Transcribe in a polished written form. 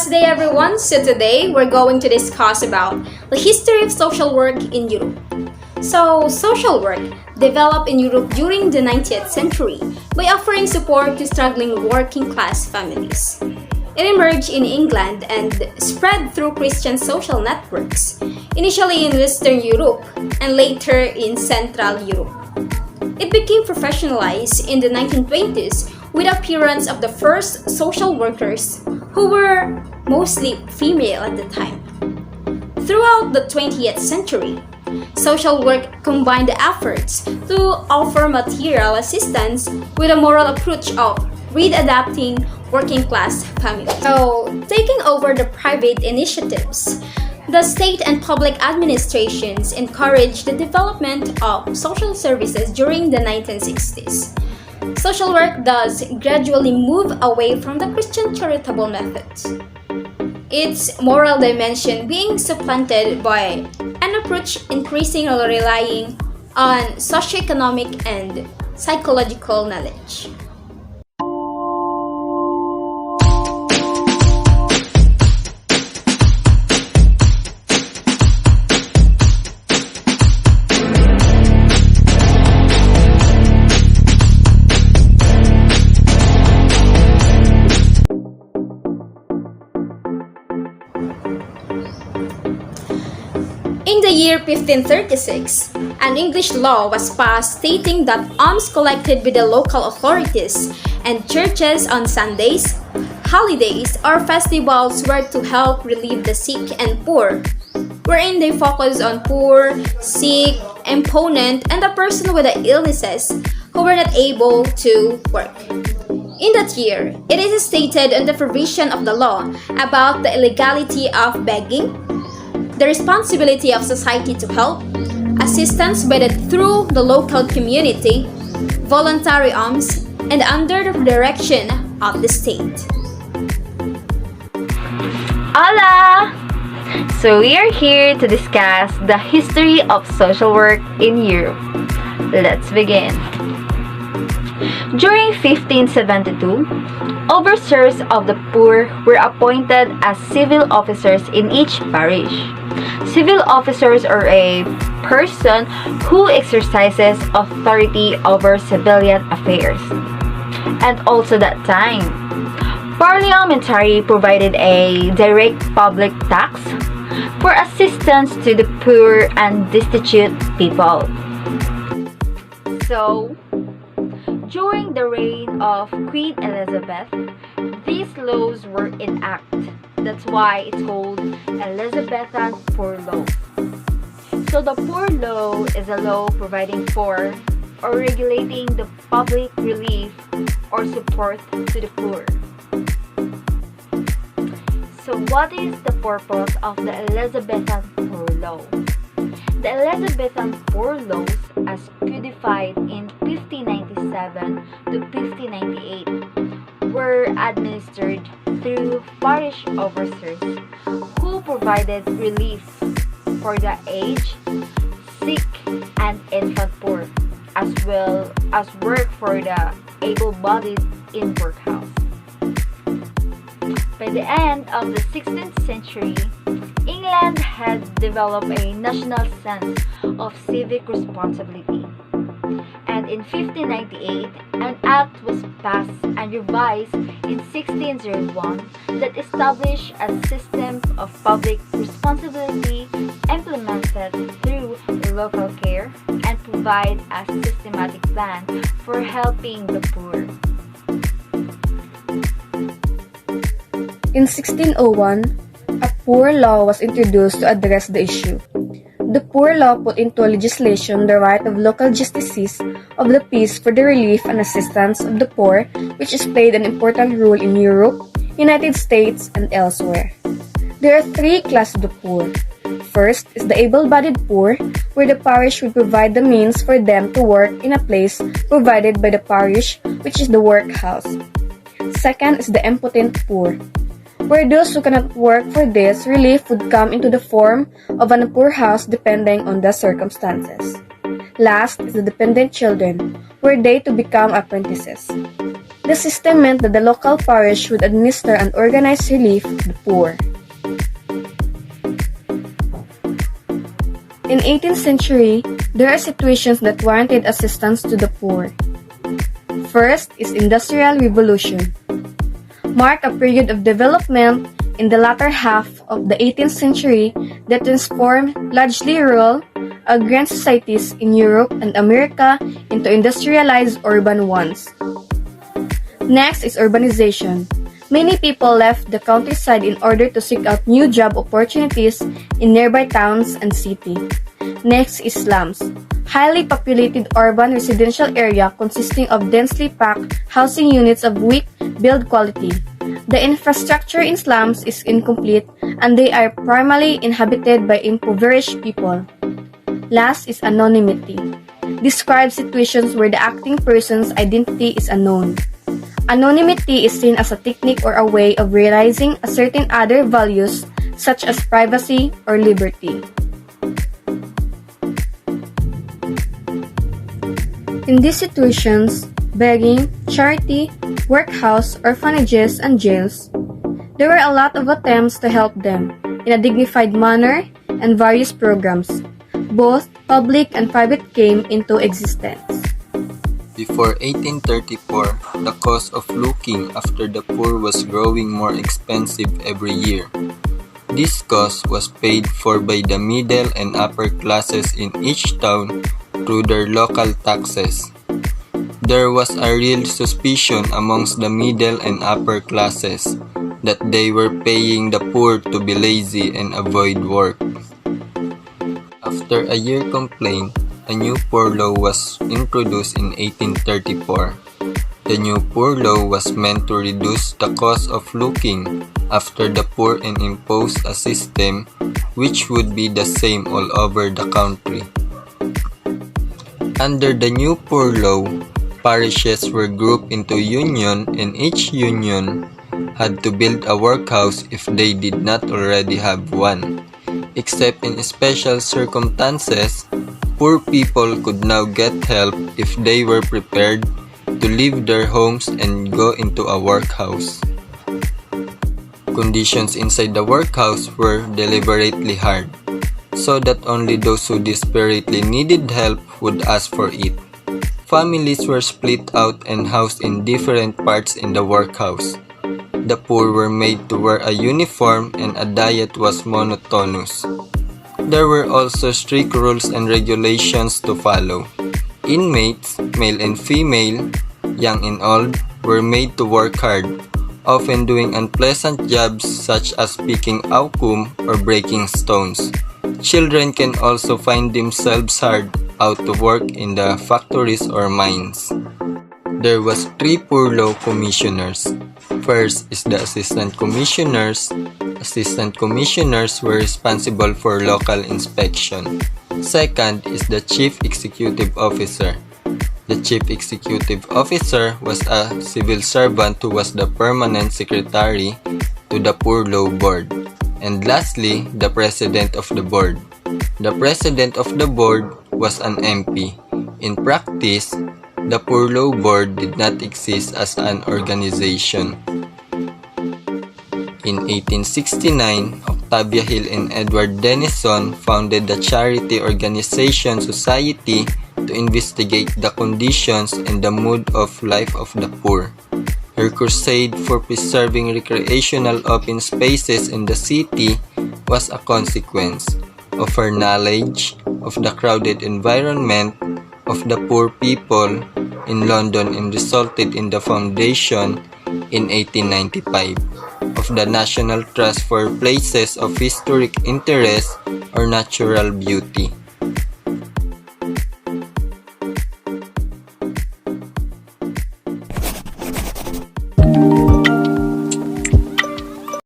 Blessed day everyone. So today we're going to discuss about the history of social work in Europe. So social work developed in Europe during the 19th century by offering support to struggling working class families. It emerged in England and spread through Christian social networks, initially in Western Europe and later in Central Europe. It became professionalized in the 1920s with the appearance of the first social workers who were mostly female at the time. Throughout the 20th century, social work combined the efforts to offer material assistance with a moral approach of readapting working class families. So, taking over the private initiatives, the state and public administrations encouraged the development of social services during the 1960s. Social work thus gradually moved away from the Christian charitable methods, its moral dimension being supplanted by an approach increasingly relying on socioeconomic and psychological knowledge. In the year 1536, an English law was passed stating that alms collected by the local authorities and churches on Sundays, holidays, or festivals were to help relieve the sick and poor, wherein they focused on poor, sick, impotent, and the person with the illnesses who were not able to work. In that year, it is stated in the provision of the law about the illegality of begging, the responsibility of society to help, assistance through the local community, voluntary alms, and under the direction of the state. Hola! So we are here to discuss the history of social work in Europe. Let's begin. During 1572, overseers of the poor were appointed as civil officers in each parish. Civil officers are a person who exercises authority over civilian affairs. And also that time, parliamentary provided a direct public tax for assistance to the poor and destitute people. So, during the reign of Queen Elizabeth, these laws were enacted. That's why it's called Elizabethan Poor Law. So the Poor Law is a law providing for or regulating the public relief or support to the poor. So what is the purpose of the Elizabethan Poor Law? The Elizabethan Poor Laws, as codified in 1597 to 1598, were administered through parish overseers who provided relief for the aged, sick, and infant poor, as well as work for the able-bodied in workhouse. By the end of the 16th century, England had developed a national sense of civic responsibility. And in 1598, an act was passed and revised in 1601 that established a system of public responsibility implemented through local care and provide a systematic plan for helping the poor. In 1601, a poor law was introduced to address the issue. The Poor Law put into legislation the right of local justices of the peace for the relief and assistance of the poor, which has played an important role in Europe, United States, and elsewhere. There are three classes of the poor. First is the able-bodied poor, where the parish will provide the means for them to work in a place provided by the parish, which is the workhouse. Second is the impotent poor, where those who cannot work for this, relief would come into the form of a poorhouse depending on the circumstances. Last is the dependent children, were they to become apprentices. The system meant that the local parish would administer and organize relief to the poor. In 18th century, there are situations that warranted assistance to the poor. First is Industrial Revolution. Marked a period of development in the latter half of the 18th century that transformed largely rural, agrarian societies in Europe and America into industrialized urban ones. Next is urbanization. Many people left the countryside in order to seek out new job opportunities in nearby towns and cities. Next is slums. Highly populated urban residential area consisting of densely packed housing units of weak build quality. The infrastructure in slums is incomplete and they are primarily inhabited by impoverished people. Last is anonymity. Describes situations where the acting person's identity is unknown. Anonymity is seen as a technique or a way of realizing a certain other values such as privacy or liberty. In these situations, begging, charity, workhouse, orphanages, and jails, there were a lot of attempts to help them in a dignified manner and various programs, both public and private, came into existence. Before 1834, the cost of looking after the poor was growing more expensive every year. This cost was paid for by the middle and upper classes in each town through their local taxes. There was a real suspicion amongst the middle and upper classes that they were paying the poor to be lazy and avoid work. After a year complaint, a new poor law was introduced in 1834. The new poor law was meant to reduce the cost of looking after the poor and impose a system which would be the same all over the country. Under the new poor law, parishes were grouped into union and each union had to build a workhouse if they did not already have one. Except in special circumstances, poor people could now get help if they were prepared to leave their homes and go into a workhouse. Conditions inside the workhouse were deliberately hard, so that only those who desperately needed help would ask for it. Families were split out and housed in different parts in the workhouse. The poor were made to wear a uniform and a diet was monotonous. There were also strict rules and regulations to follow. Inmates, male and female, young and old, were made to work hard, often doing unpleasant jobs such as picking aukum or breaking stones. Children can also find themselves hard out to work in the factories or mines. There was 3 poor law commissioners. First is the assistant commissioners. Assistant commissioners were responsible for local inspection. Second is the chief executive officer. The chief executive officer was a civil servant who was the permanent secretary to the poor law board. And lastly, the president of the board. The president of the board was an MP. In practice, the Poor Law Board did not exist as an organization. In 1869, Octavia Hill and Edward Denison founded the charity organization Society to investigate the conditions and the mood of life of the poor. Her crusade for preserving recreational open spaces in the city was a consequence of her knowledge of the crowded environment of the poor people in London and resulted in the foundation in 1895 of the National Trust for Places of Historic Interest or Natural Beauty.